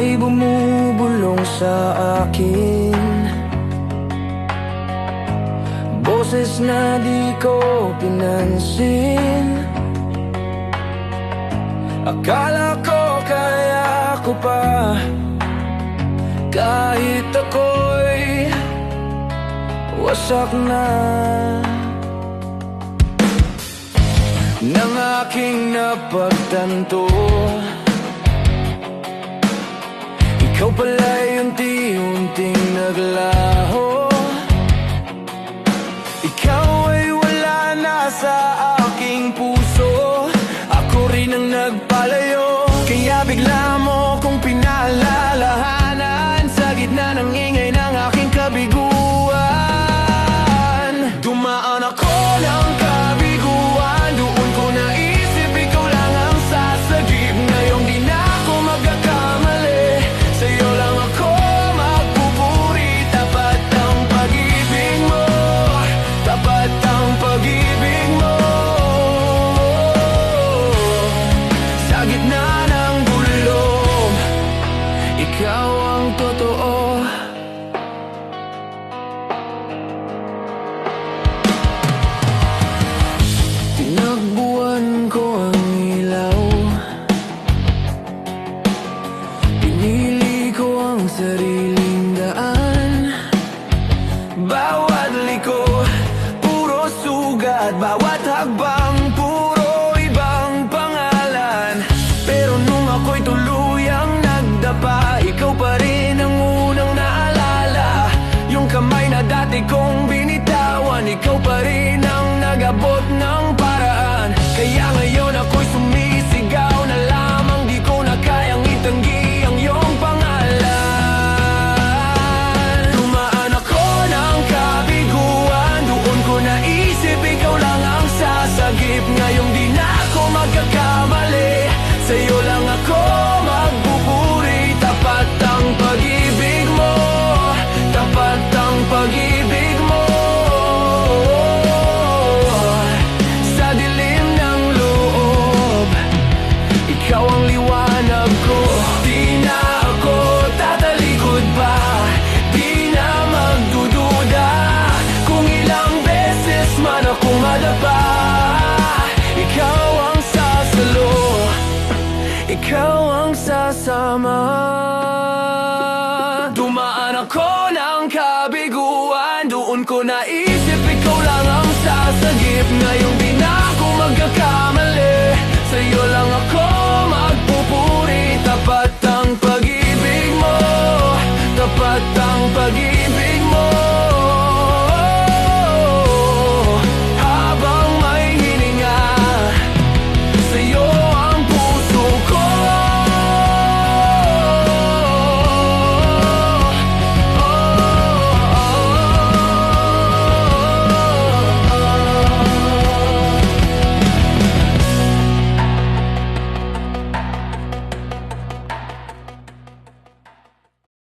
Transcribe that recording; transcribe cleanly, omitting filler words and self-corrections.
May bumubulong sa akin, boses na di ko pinansin. Akala ko kaya ko pa, kahit ako'y wasak na. Nang aking napagtanto, ikaw pala'y unti-unting naglaho. Ikaw ay wala na sa aking puso, ako rin ang nagpalayo. Kaya bigla mo kong pinaalalahanan sa gitna ng ingay ng aking kabiguan. Dumaan ako ng kabiguan, doon ko naisip ikaw lang ang sasagip. Ngayong di na ako magkakamali, sa'yo lang ako magpupuri. Tapat ang pag-ibig mo, tapat ang pag-ibig mo. Sa gitna ng gulong, ikaw ang totoo. Tinagbuan ko ang ilaw, pinili ko ang sariling daan. Bawat liko, puro sugat, bawat hakbang, puro ibang pangalan. Pero nung ako'y tuluyang nagdapa, ikaw pa rin ang unang naalala. Yung kamay na dati kong binitawan, ikaw pa rin ang nag-abot ng paraan. Kaya ngayon ako'y sumisigaw na lamang, di ko na kayang itanggi ang iyong pangalan. Dumaan ako ng kabiguan, doon ko naisip ikaw lang ang sasagip. Ngayong di na ako magkakamali, sa'yo lang ako magpupuri. Tapat ang pag-ibig mo, tapat ang pag-ibig mo. Sa dilim ng loob, ikaw ang liwanag ko. Di na ako tatalikod pa, di na magdududa. Kung ilang beses man akong madapa, ikaw ang sasalo, ikaw ang sasama. Dumaan ako ng kabiguan, doon ko naisip